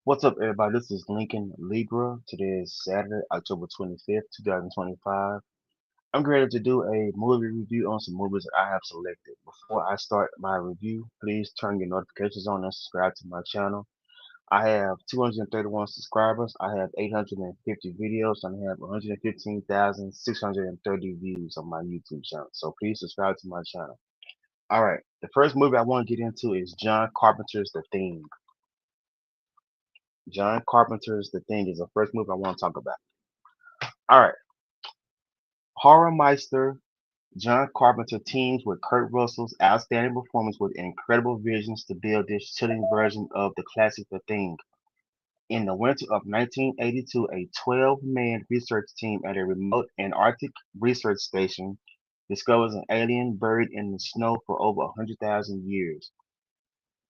What's up, everybody? This is Lincoln Libra. Today is Saturday, October 25th, 2025. I'm ready to do a movie review on some movies that I have selected. Before I start my review, please turn your notifications on and subscribe to my channel. I have 231 subscribers. I have 850 videos, and I have 115,630 views on my YouTube channel. So please subscribe to my channel. All right, the first movie I want to get into is John Carpenter's The Thing. John Carpenter's The Thing is the first movie I want to talk about. All right. Horror Meister John Carpenter teams with Kurt Russell's outstanding performance with incredible visions to build this chilling version of the classic The Thing. In the winter of 1982, a 12-man research team at a remote Antarctic research station discovers an alien buried in the snow for over 100,000 years.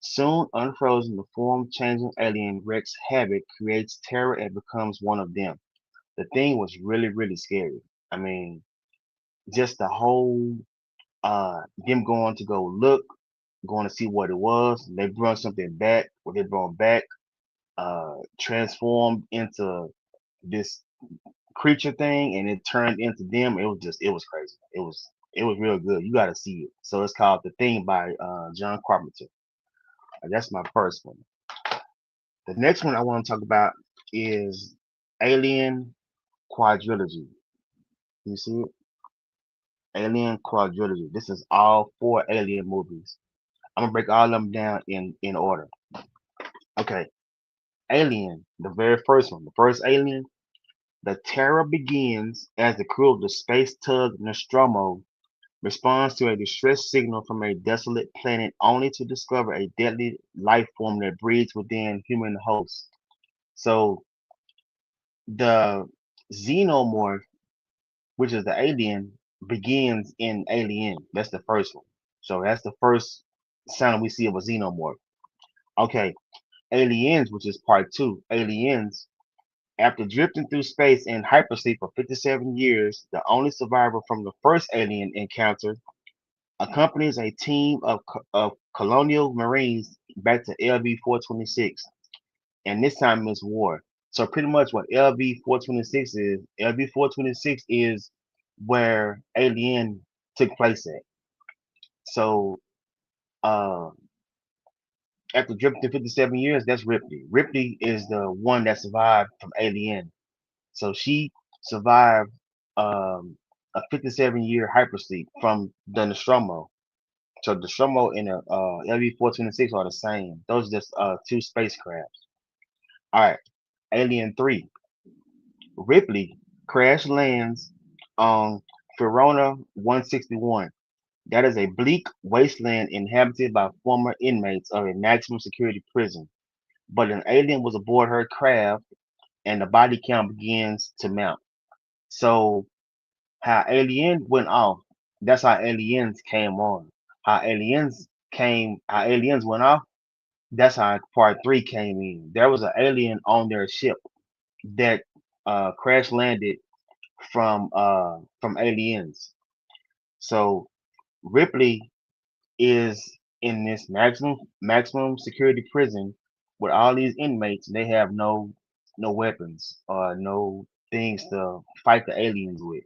Soon unfrozen, the form-changing alien wreaks havoc, creates terror, and becomes one of them. The Thing was really, really scary. I mean, just the whole them going to go look, going to see what it was. They brought something back. What they brought back, transformed into this creature thing, and it turned into them. It was crazy. It was real good. You got to see it. So it's called The Thing by John Carpenter. That's my first one. The next one I want to talk about is Alien Quadrilogy. You see it? Alien Quadrilogy. This is all four Alien movies. I'm gonna break all of them down in order. Okay, Alien, the very first one, the first Alien. The terror begins as the crew of the space tug Nostromo responds to a distress signal from a desolate planet, only to discover a deadly life form that breeds within human hosts. So the xenomorph, which is the alien, begins in Alien. That's the first one. So that's the first sound we see of a xenomorph. Okay, Aliens, which is part two. Aliens, after drifting through space in hypersleep for 57 years, the only survivor from the first alien encounter accompanies a team of colonial marines back to LV 426, and this time it's war. So pretty much what LV 426 is, LV 426 is where Alien took place at. So uh, after drifting 57 years, that's Ripley. Ripley is the one that survived from Alien. So she survived a 57-year hypersleep from the Nostromo. So the Nostromo and the LV-426 are the same. Those are just two spacecrafts. All right, Alien 3. Ripley crash lands on Verona 161. That is a bleak wasteland inhabited by former inmates of a maximum security prison. But an alien was aboard her craft, and the body count begins to mount. So how Alien went off, that's how Aliens came on. How Aliens went off, that's how part three came in. There was an alien on their ship that crash landed from Aliens. So Ripley is in this maximum security prison with all these inmates. They have no weapons or no things to fight the aliens with.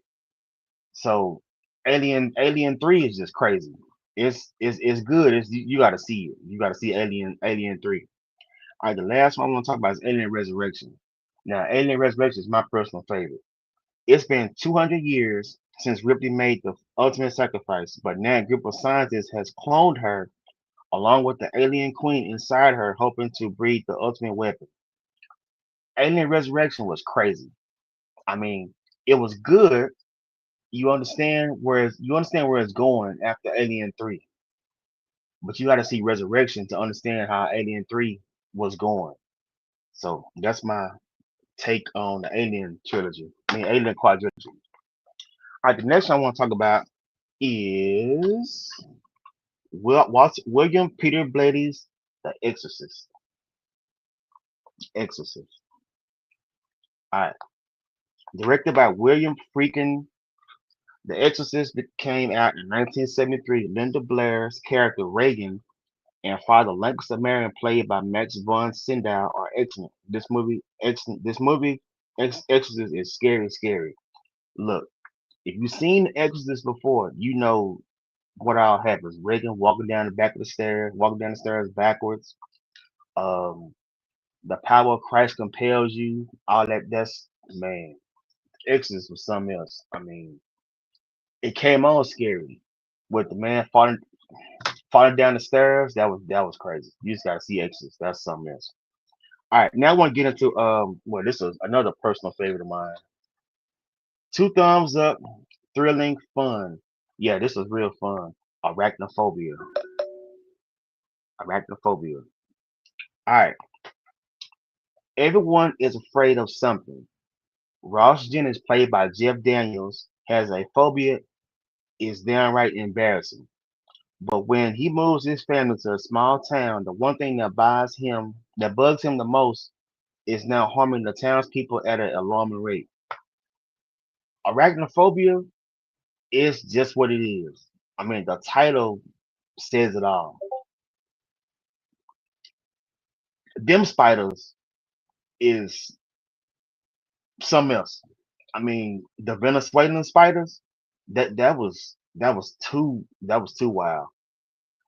So Alien 3 is just crazy. It's good. You got to see it. You got to see Alien 3. All right, the last one I'm gonna talk about is Alien Resurrection. Now, Alien Resurrection is my personal favorite. It's been 200 years since Ripley made the ultimate sacrifice, but now a group of scientists has cloned her along with the alien queen inside her, hoping to breed the ultimate weapon. Alien Resurrection was crazy. I mean, it was good. You understand where it's going after Alien 3, but you got to see Resurrection to understand how Alien 3 was going. So that's my take on the Alien trilogy. I mean, Alien quadrilogy. All right, the next one I want to talk about is William Peter Blatty's The Exorcist. Exorcist. All right, directed by William Freakin. The Exorcist came out in 1973. Linda Blair's character Reagan and Father Lancaster Marion, played by Max von Sydow, are excellent. Exorcist is scary, scary. Look, if you've seen The Exorcist before, you know what all happens. Reagan walking down the back of the stairs, walking down the stairs backwards. Um, the power of Christ compels you. All that. That's man. Exorcist was something else. I mean, it came on scary with the man falling down the stairs. That was crazy. You just gotta see Exorcist. That's something else. All right, now I want to get into well, this is another personal favorite of mine. Two thumbs up, thrilling, fun. Yeah, this was real fun. Arachnophobia. Arachnophobia. All right, everyone is afraid of something. Ross Jennings, played by Jeff Daniels, has a phobia is downright embarrassing. But when he moves his family to a small town, the one thing that bugs him the most, is now harming the townspeople at an alarming rate. Arachnophobia is just what it is. I mean, the title says it all. Them spiders is something else. I mean, the Venezuelan spiders, that was too wild.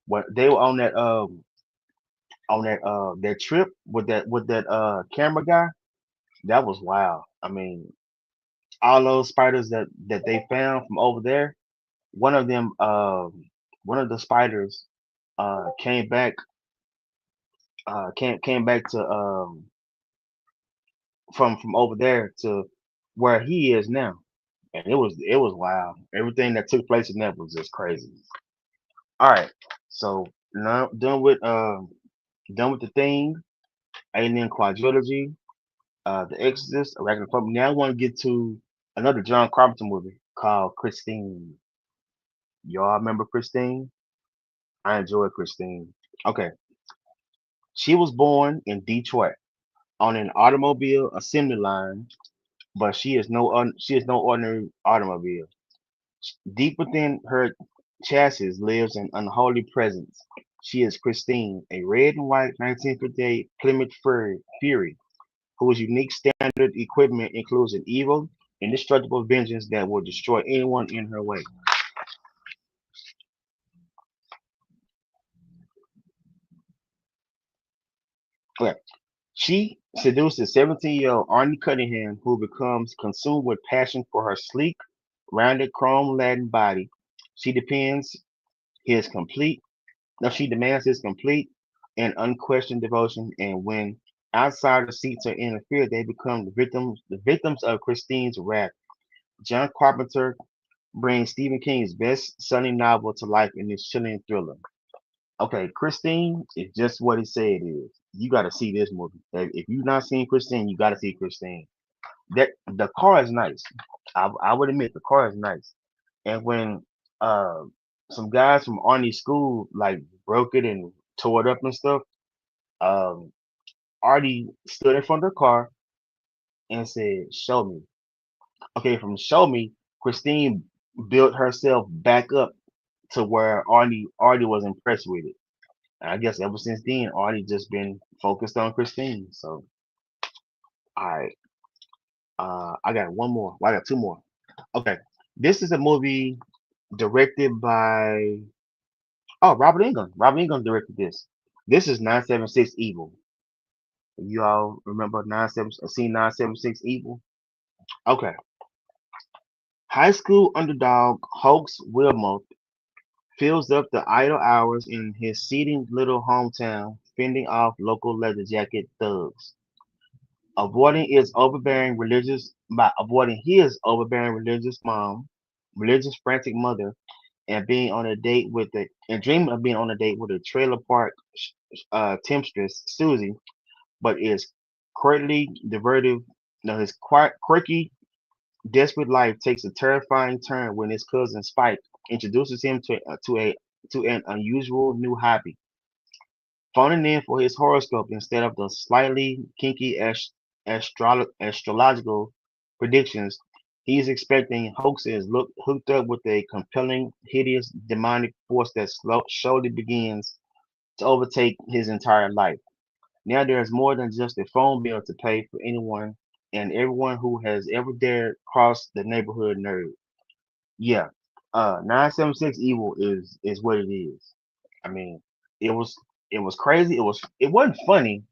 When they were on that trip with that camera guy, that was wild. I mean, all those spiders that they found from over there, one of them one of the spiders came back came back to from over there to where he is now, and it was wild. Everything that took place in that was just crazy. All right, so now done with the thing, Alien Quadrilogy, The Exorcist, Arachnophobia. Now I want to get to another John Carpenter movie called Christine. Y'all remember Christine? I enjoy Christine. Okay, she was born in Detroit on an automobile assembly line, but she is no ordinary automobile. Deep within her chassis lives an unholy presence. She is Christine, a red and white 1958 Plymouth Fury, whose unique standard equipment includes an evil, indestructible vengeance that will destroy anyone in her way. Okay. She seduces 17-year-old Arnie Cunningham, who becomes consumed with passion for her sleek, rounded, chrome-laden body. She depends his complete she demands his complete and unquestioned devotion, and when outsiders seek to interfere, they become the victims of Christine's wrath. John Carpenter brings Stephen King's best-selling novel to life in this chilling thriller. Okay, Christine is just what it said it is. You got to see this movie. If you've not seen Christine, you got to see Christine. That the car is nice. I would admit the car is nice. And when uh some guys from Arnie's school like broke it and tore it up and stuff, um Artie stood in front of the car and said, "Show me." Okay, from "Show me," Christine built herself back up to where Artie was impressed with it. And I guess ever since then, Artie just been focused on Christine. So, all right, I got one more. Well, I got two more. Okay, this is a movie directed by Robert Englund. Robert Englund directed this. This is 976 Evil. You all remember seen 976 Evil? Okay. High school underdog Hoax Wilmoth fills up the idle hours in his seething little hometown, fending off local leather jacket thugs. Avoiding his overbearing religious mom, religious frantic mother, and being on a date with the and dreaming of being on a date with a trailer park temptress Susie, but is quirkily diverted. No, his quirky, desperate life takes a terrifying turn when his cousin Spike introduces him to an unusual new hobby, phoning in for his horoscope instead of the slightly kinky astrological predictions. He's expecting hoaxes look hooked up with a compelling, hideous, demonic force that slowly begins. to overtake his entire life. Now there is more than just a phone bill to pay for anyone and everyone who has ever dared cross the neighborhood nerd. Yeah, 976 Evil is what it is. I mean, it was it was crazy. It wasn't funny.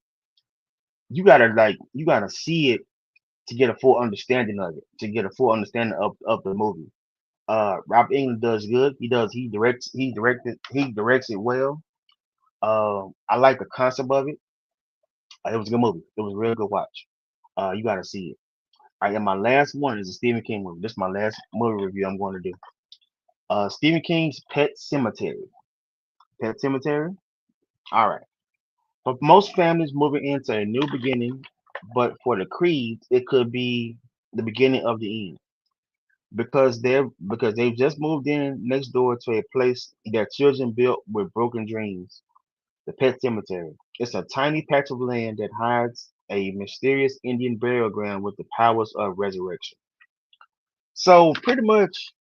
You gotta see it to get a full understanding of it, to get a full understanding of the movie. Rob England does good. He directs it well. I like the concept of it. It was a good movie. It was a real good watch. You gotta see it. All right, and my last one is a Stephen King movie. This is my last movie review I'm going to do. Stephen King's Pet Cemetery. Pet Cemetery. All right. For most families moving into a new beginning, but for the Creeds, it could be the beginning of the end because they've just moved in next door to a place their children built with broken dreams. The Pet Cemetery. It's a tiny patch of land that hides a mysterious Indian burial ground with the powers of resurrection. So pretty much,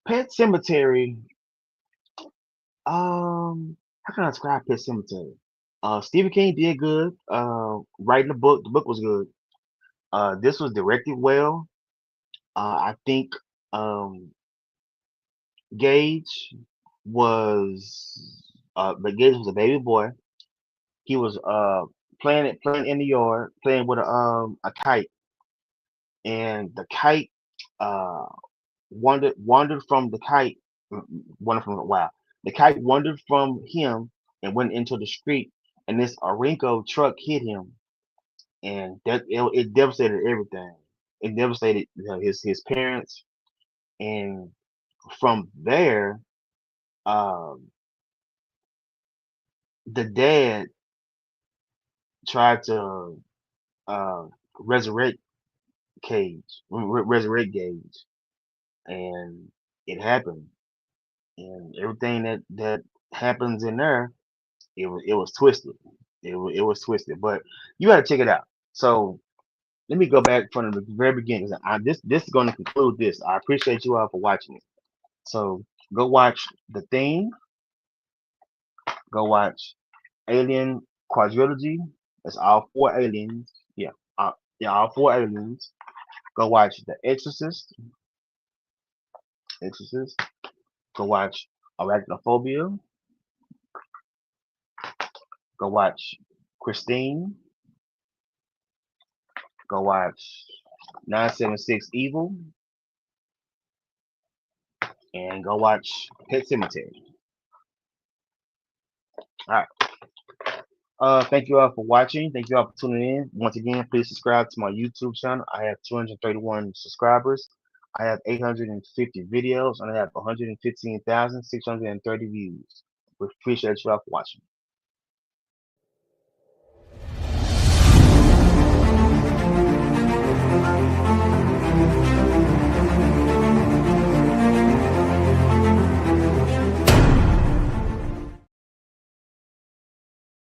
Pet Cemetery. How can I describe Pet Cemetery? Stephen King did good. Writing the book. The book was good. This was directed well. I think um, Gage but Gage was a baby boy. He was playing in the yard, playing with a kite, and the kite uh wandered from the kite, wandered from wow, the kite wandered from him and went into the street, and this Arinco truck hit him, and it devastated everything. It devastated his parents, and from there, um, the dad tried to uh, resurrect resurrect Gage, and it happened, and everything that happens in there, it was twisted. It was twisted, but you got to check it out. So let me go back from the very beginning. This is going to conclude this. I appreciate you all for watching it. So go watch The Thing. Go watch Alien Quadrilogy. That's all four aliens. Yeah, all four aliens. Go watch The Exorcist. Exorcist. Go watch Arachnophobia. Go watch Christine. Go watch 976 Evil. And go watch Pet Cemetery. All right. Thank you all for watching. Thank you all for tuning in. Once again, please subscribe to my YouTube channel. I have 231 subscribers. I have 850 videos, and I have 115,630 views. We appreciate you all for watching.